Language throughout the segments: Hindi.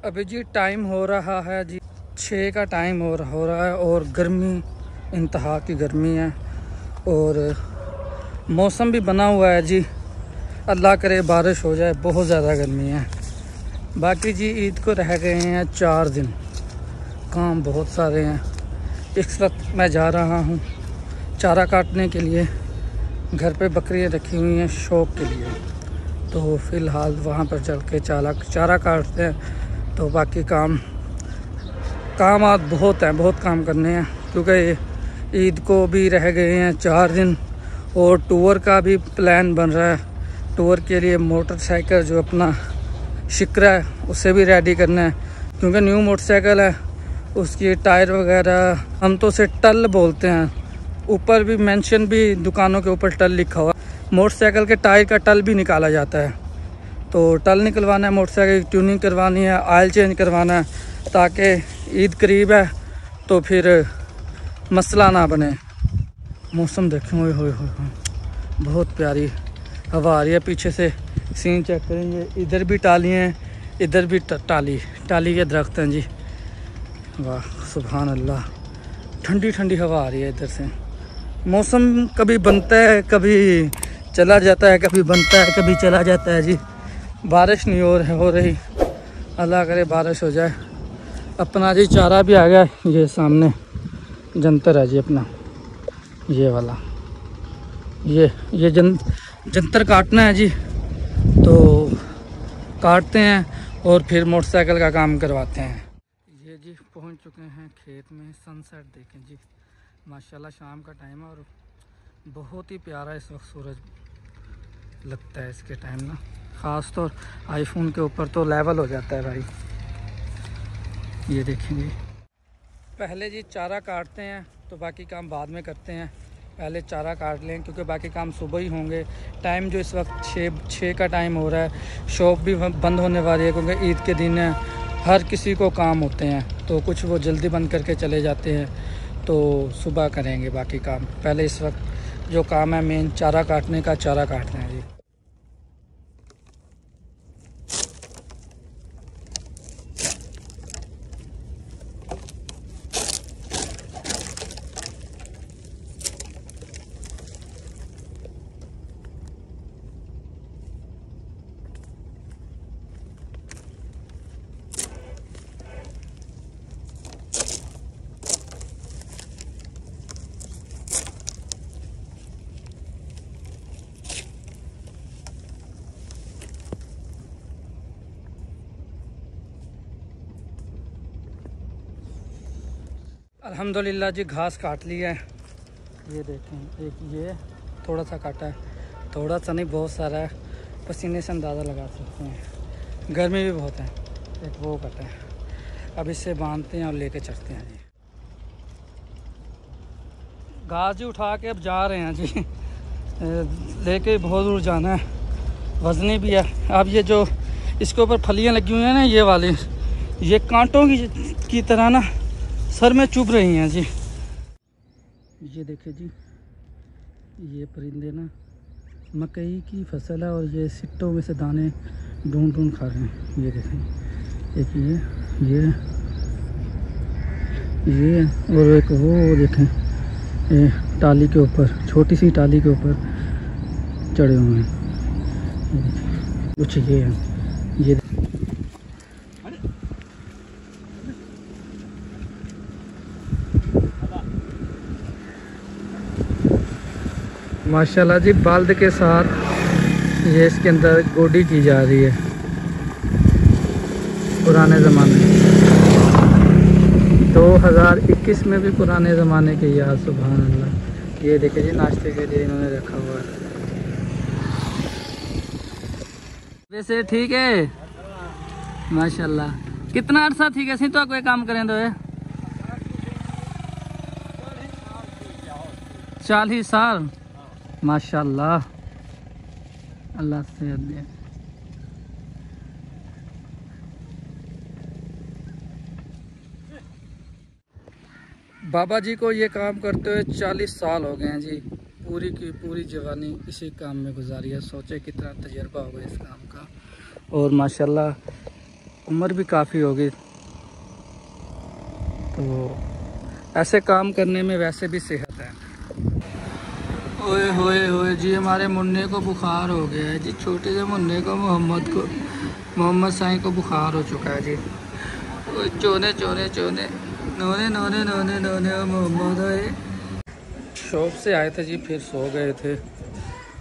अभी जी टाइम हो रहा है जी 6 का टाइम हो रहा है और गर्मी इंतहा की गर्मी है और मौसम भी बना हुआ है जी। अल्लाह करे बारिश हो जाए, बहुत ज़्यादा गर्मी है। बाकी जी ईद को रह गए हैं 4 दिन, काम बहुत सारे हैं। इस वक्त मैं जा रहा हूँ चारा काटने के लिए। घर पे बकरियाँ रखी हुई हैं शौक के लिए, तो फ़िलहाल वहाँ पर चल के चारा काटते हैं। तो बाकी काम आज बहुत हैं, बहुत काम करने हैं क्योंकि ईद को भी रह गए हैं 4 दिन और टूर का भी प्लान बन रहा है। टूर के लिए मोटरसाइकिल जो अपना शिकरा है उसे भी रेडी करना है क्योंकि न्यू मोटरसाइकिल है, उसकी टायर वगैरह हम तो उसे टल बोलते हैं। ऊपर भी मेंशन भी दुकानों के ऊपर टल लिखा हुआ। मोटरसाइकिल के टायर का टल भी निकाला जाता है, तो टल निकलवाना है, मोटरसाइकिल की ट्यूनिंग करवानी है, ऑयल चेंज करवाना है ताकि ईद करीब है तो फिर मसला ना बने। मौसम देखें, ओए होए होए, बहुत प्यारी हवा आ रही है। पीछे से सीन चेक करेंगे, इधर भी टाली हैं, इधर भी टाली के दरख्त हैं जी। वाह सुभान अल्लाह, ठंडी ठंडी हवा आ रही है इधर से। मौसम कभी बनता है, कभी चला जाता है, कभी बनता है, कभी चला जाता है जी। बारिश नहीं हो रही, अल्लाह करे बारिश हो जाए। अपना जी चारा भी आ गया, ये सामने जंतर है जी अपना, ये वाला ये जंतर काटना है जी। तो काटते हैं और फिर मोटरसाइकिल का काम करवाते हैं। ये जी पहुंच चुके हैं खेत में। सनसेट देखें जी, माशाल्लाह शाम का टाइम है और बहुत ही प्यारा इस वक्त सूरज लगता है इसके टाइम ना। ख़ास तौर आईफोन के ऊपर तो लेवल हो जाता है भाई। ये देखेंगे, पहले जी चारा काटते हैं तो बाकी काम बाद में करते हैं। पहले चारा काट लें क्योंकि बाकी काम सुबह ही होंगे। टाइम जो इस वक्त 6 का टाइम हो रहा है। शॉप भी बंद होने वाली है क्योंकि ईद के दिन है, हर किसी को काम होते हैं, तो कुछ वो जल्दी बंद करके चले जाते हैं, तो सुबह करेंगे बाकी काम। पहले इस वक्त जो काम है मेन चारा काटने का, चारा काट रहे हैं जी। अल्हम्दुलिल्लाह जी घास काट लिया है। ये देखें, एक ये थोड़ा सा काटा है, थोड़ा सा नहीं बहुत सारा है, पसीने से अंदाज़ा लगा सकते हैं। गर्मी भी बहुत है। एक वो काटा है, अब इससे बांधते हैं और लेके चलते हैं जी। घास जी उठा के अब जा रहे हैं जी, लेके बहुत दूर जाना है, वज़नी भी है। अब ये जो इसके ऊपर फलियाँ लगी हुई हैं ना, ये वाली, ये कांटों की तरह ना सर में चुभ रही हैं जी। ये देखे जी, ये परिंदे ना मकई की फसल है और ये सिट्टों में से दाने ढूंढ खा रहे हैं। ये देखें, एक ये और एक वो देखें, ये टाली के ऊपर, छोटी सी टाली के ऊपर चढ़े हुए हैं। कुछ ये है, ये माशाल्लाह जी बाल्द के साथ ये इसके अंदर गोडी की जा रही है। पुराने ज़माने 2021 में भी पुराने ज़माने के याद, सुभान अल्लाह। ये देखिए जी नाश्ते के लिए इन्होंने रखा हुआ है। वैसे ठीक है माशाल्लाह। कितना अर्सा थी कैसे तो कोई काम करें तो 40 साल माशाल्लाह, अल्लाह सेहत दे। बाबा जी को ये काम करते हुए 40 साल हो गए हैं जी। पूरी की पूरी जवानी इसी काम में गुजारी है। सोचे कितना तजर्बा होगा इस काम का। और माशाल्लाह उम्र भी काफ़ी होगी, तो ऐसे काम करने में वैसे भी सेहत है। ओए होए होए जी, हमारे मुन्ने को बुखार हो गया है जी। छोटे से मुन्ने को, मोहम्मद साईं को बुखार हो चुका है जी। चोने चोने चोने नोने नोने नोने नोने मोहम्मद। शॉप से आए थे जी, फिर सो गए थे।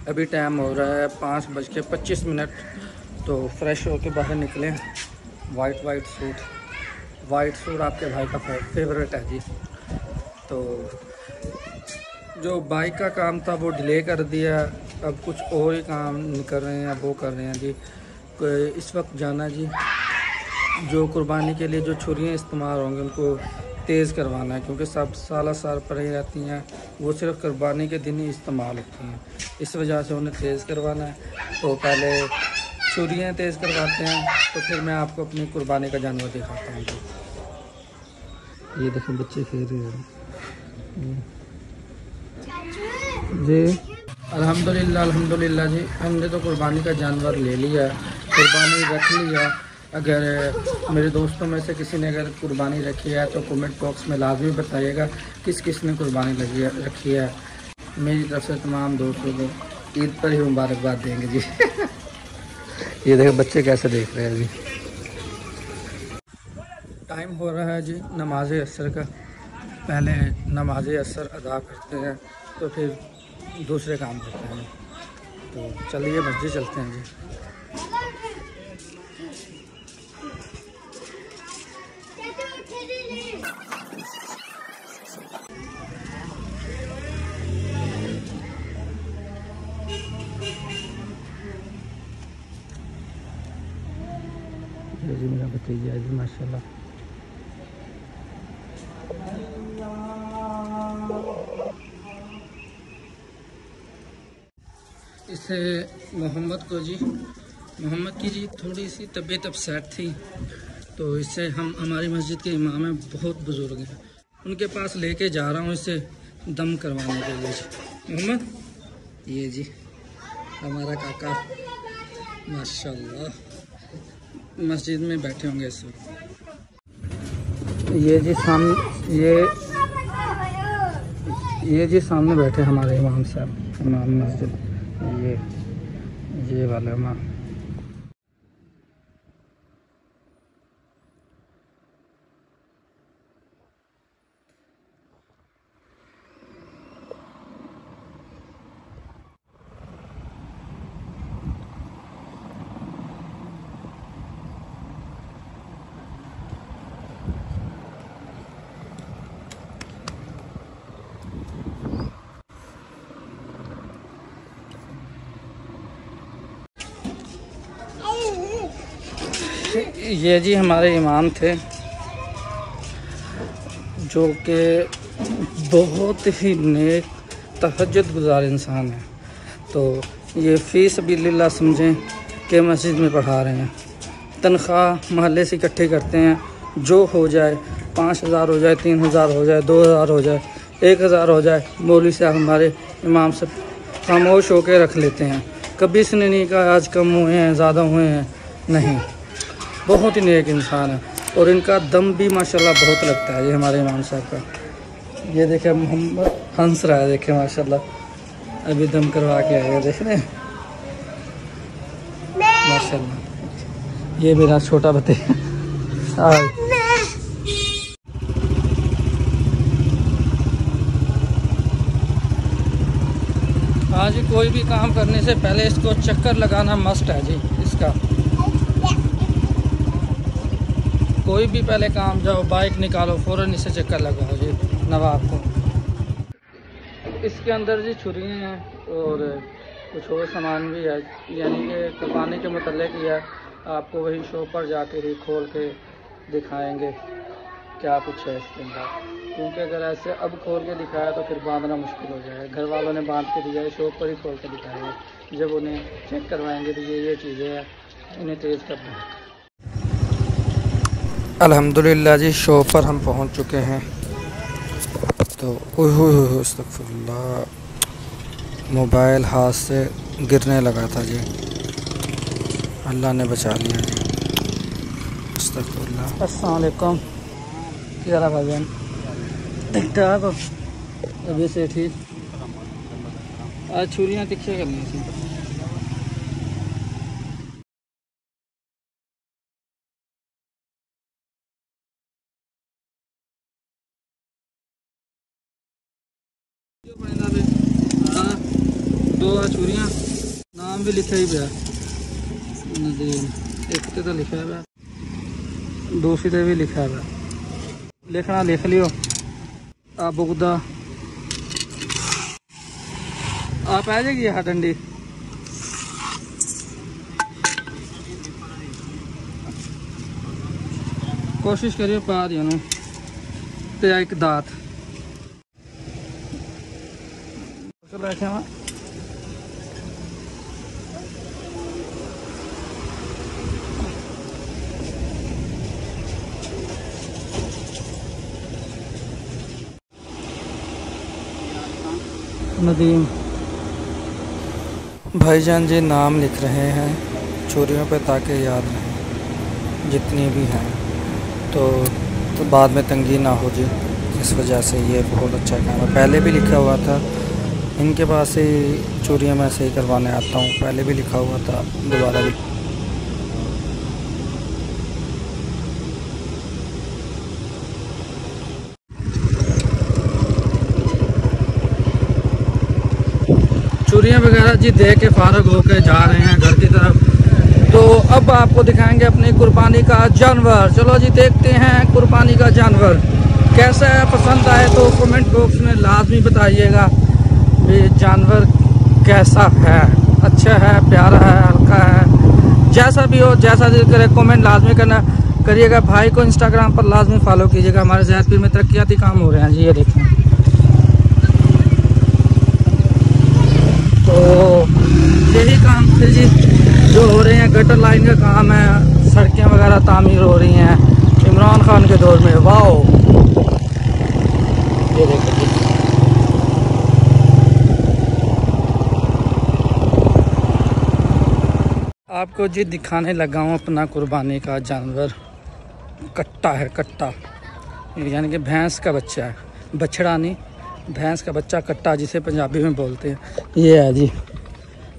अभी टाइम हो रहा है 5:25। तो फ्रेश होके बाहर निकले। वाइट सूट आपके भाई का फेवरेट है जी। तो जो बाइक का काम था वो डिले कर दिया, अब कुछ और ही काम कर रहे हैं, वो कर रहे हैं जी। इस वक्त जाना जी, जो कुर्बानी के लिए जो छुरियाँ इस्तेमाल होंगी उनको तेज़ करवाना है, क्योंकि सब साल पड़ी रहती हैं, वो सिर्फ कुर्बानी के दिन ही इस्तेमाल होती हैं। इस वजह से उन्हें तेज़ करवाना है। तो पहले छुरियाँ तेज़ करवाते हैं, तो फिर मैं आपको अपनी कुर्बानी का जानवर दिखाता हूँ जी। ये देखो बच्चे खेल रहे हैं जी। अल्हम्दुलिल्लाह जी, हमने तो कुर्बानी का जानवर ले लिया, कुर्बानी रख लिया। अगर मेरे दोस्तों में से किसी ने अगर कुर्बानी रखी है तो कमेंट बॉक्स में लाजमी बताइएगा किस ने कुर्बानी रखी है। मेरी तरफ से तमाम दोस्तों को ईद पर ही मुबारकबाद देंगे जी। ये देखो बच्चे कैसे देख रहे हैं जी। टाइम हो रहा है जी नमाज असर का। पहले नमाज असर अदा करते हैं, तो फिर दूसरे काम करते हैं। तो चलिए मस्जिद चलते हैं जी। ये जी मेरा भतीजा है जी, माशाल्लाह। इसे मोहम्मद की जी थोड़ी सी तबीयत अपसेट थी, तो इससे हमारी मस्जिद के इमाम हैं, बहुत बुज़ुर्ग हैं, उनके पास लेके जा रहा हूँ इसे दम करवाने के लिए। मोहम्मद, ये जी हमारा काका माशाल्लाह मस्जिद में बैठे होंगे इस वक्त। ये जी सामने बैठे हमारे इमाम साहब, इमाम मस्जिद, ये वाला इमाम। ये जी हमारे इमाम थे, जो कि बहुत ही नेक तहज्जुद गुज़ार इंसान है। तो ये फ़ी सबीलिल्लाह समझें कि मस्जिद में पढ़ा रहे हैं। तनख्वाह महल्ले से इकट्ठे करते हैं, जो हो जाए 5,000 हो जाए, 3,000 हो जाए, 2,000 हो जाए, 1,000 हो जाए, मौलवी साहब हमारे इमाम से खामोश होकर रख लेते हैं। कभी इसने नहीं कहा आज कम हुए हैं, ज़्यादा हुए हैं, नहीं। बहुत ही नेक इंसान है, और इनका दम भी माशाल्लाह बहुत लगता है। ये हमारे इमाम साहब का, ये देखे मोहम्मद हंस रहा है, देखे माशाल्लाह अभी दम करवा के आएगा, देख रहे हैं माशाल्लाह। ये मेरा छोटा भतीजा। हाँ जी, कोई भी काम करने से पहले इसको चक्कर लगाना मस्ट है जी। इसका कोई भी पहले काम जाओ, बाइक निकालो, फ़ौरन इसे चक्कर लगाओ जी नवाब को। इसके अंदर जी छुरियाँ हैं और कुछ और सामान भी है, यानी कि कुर्बानी के मुतल्लिक़ ही है। आपको वही शॉप पर जाके ही खोल के दिखाएंगे क्या कुछ है इसके अंदर, क्योंकि अगर ऐसे अब खोल के दिखाया तो फिर बांधना मुश्किल हो जाएगा। घर वालों ने बांध के दिया है, शॉप पर ही खोल के दिखाएंगे। जब उन्हें चेक करवाएंगे तो ये चीज़ें हैं, इन्हें तेज़ करना है। अल्हम्दुलिल्लाह जी, शॉप पर हम पहुंच चुके हैं। तो अस्तगफुरुल्लाह, मोबाइल हाथ से गिरने लगा था जी, अल्लाह ने बचा लिया जी। अस्तगफिरुल्लाह। अस्सलाम वालेकुम। क्या रहा भाईजान? ठीक ठाक हो? अभी से ठीक। आज छुरियाँ तिखे करनी थी। दो छुरियाँ नाम भी लिखा ही पिया नदीम, एक तो लिखा है, दूसरी ते भी लिखा है। लिखना लिख लियो। बुगदा आप आ जाएगी यहाँ डंडी। कोशिश करियो पा दियो ना ते एक दात बैठे वहाँ। नदीम भाईजान जी नाम लिख रहे हैं छुरियों पे ताकि याद रहे जितनी भी हैं, तो बाद में तंगी ना हो जी। इस वजह से ये बहुत अच्छा काम है। पहले भी लिखा हुआ था, इनके पास से छुरियाँ मैं सही करवाने आता हूँ। पहले भी लिखा हुआ था, दोबारा भी। छुरियाँ वगैरह जी दे के फारग होकर जा रहे हैं घर की तरफ। तो अब आपको दिखाएंगे अपनी कुर्बानी का जानवर। चलो जी देखते हैं कुर्बानी का जानवर कैसा है। पसंद आए तो कमेंट बॉक्स में लाजमी बताइएगा ये जानवर कैसा है, अच्छा है, प्यारा है, हल्का है, जैसा भी हो, जैसा दिल करे कमेंट लाजमी करना करिएगा। भाई को इंस्टाग्राम पर लाजमी फॉलो कीजिएगा। हमारे ज़ैदपुर में तरक्याती काम हो रहे हैं जी, ये देखें। तो यही काम थे जी जो हो रहे हैं। गटर लाइन का काम है, सड़कें वगैरह तामीर हो रही हैं इमरान खान के दौर में। वाओ, ये देखो जी। आपको जी दिखाने लगा हूँ अपना कुर्बानी का जानवर। कट्टा है, कट्टा यानी कि भैंस का बच्चा है, बछड़ा नहीं, भैंस का बच्चा कट्टा जिसे पंजाबी में बोलते हैं। ये है जी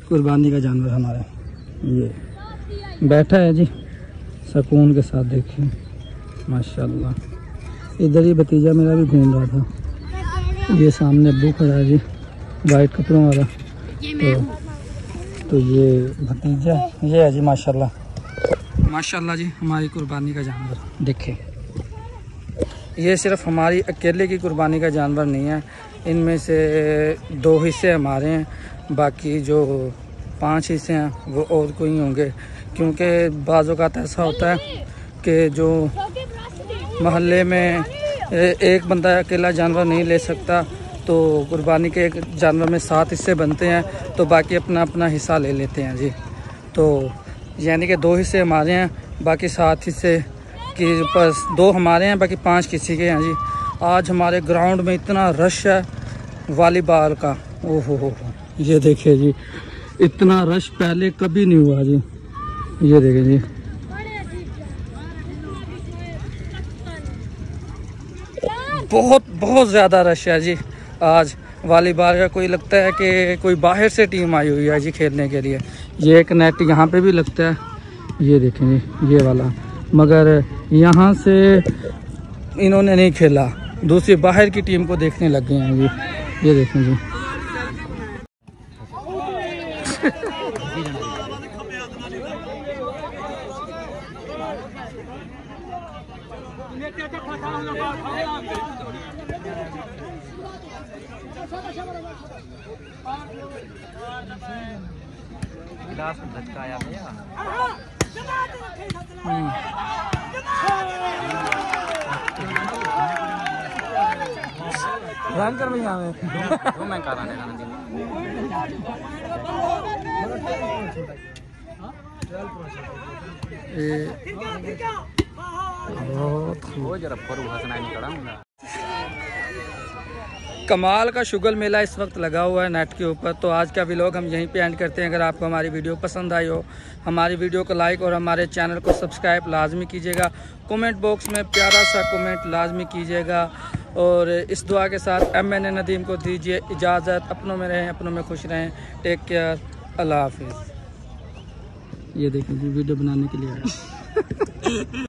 कुर्बानी का जानवर हमारा। ये बैठा है जी सुकून के साथ, देखिए माशाल्लाह। इधर ही भतीजा मेरा भी घूम रहा था। ये सामने अब्बू खड़ा है जी वाइट कपड़ों वाला। तो ये भतीजा, ये है जी माशाल्लाह। माशाल्लाह जी हमारी कुर्बानी का जानवर देखें। ये सिर्फ हमारी अकेले की कुर्बानी का जानवर नहीं है, इनमें से 2 हिस्से हमारे हैं, बाकी जो 5 हिस्से हैं वो और कोई होंगे। क्योंकि बाज़ औक़ात ऐसा होता है कि जो मोहल्ले में एक बंदा अकेला जानवर नहीं ले सकता, तो कुर्बानी के एक जानवर में 7 हिस्से बनते हैं, तो बाकी अपना अपना हिस्सा ले लेते हैं जी। तो यानी कि 2 हिस्से हमारे हैं, बाकी 7 हिस्से कि बस 2 हमारे हैं, बाकी 5 किसी के हैं जी। आज हमारे ग्राउंड में इतना रश है वॉलीबॉल का, ओहो हो, ये देखिए जी इतना रश पहले कभी नहीं हुआ जी। ये देखिए जी बहुत ज़्यादा रश है जी आज वॉलीबॉल का। कोई लगता है कि कोई बाहर से टीम आई हुई है जी खेलने के लिए। ये एक नेट यहाँ पे भी लगता है, ये देखें जी ये वाला, मगर यहाँ से इन्होंने नहीं खेला, दूसरी बाहर की टीम को देखने लग गए हैं जी। ये देखें जी गिलास में धचकाया भैया। रन कर भैया हमें वो मैं कराने बहुत वो जरा पर हंसना नहीं करा। कमाल का शुगल मेला इस वक्त लगा हुआ है नेट के ऊपर। तो आज का व्लॉग हम यहीं पे एंड करते हैं। अगर आपको हमारी वीडियो पसंद आई हो, हमारी वीडियो को लाइक और हमारे चैनल को सब्सक्राइब लाजमी कीजिएगा। कमेंट बॉक्स में प्यारा सा कमेंट लाजमी कीजिएगा। और इस दुआ के साथ MN नदीम को दीजिए इजाज़त। अपनों में रहें, अपनों में खुश रहें। टेक केयर, अल्लाह हाफिज़। ये देखिए जी वीडियो बनाने के लिए आया।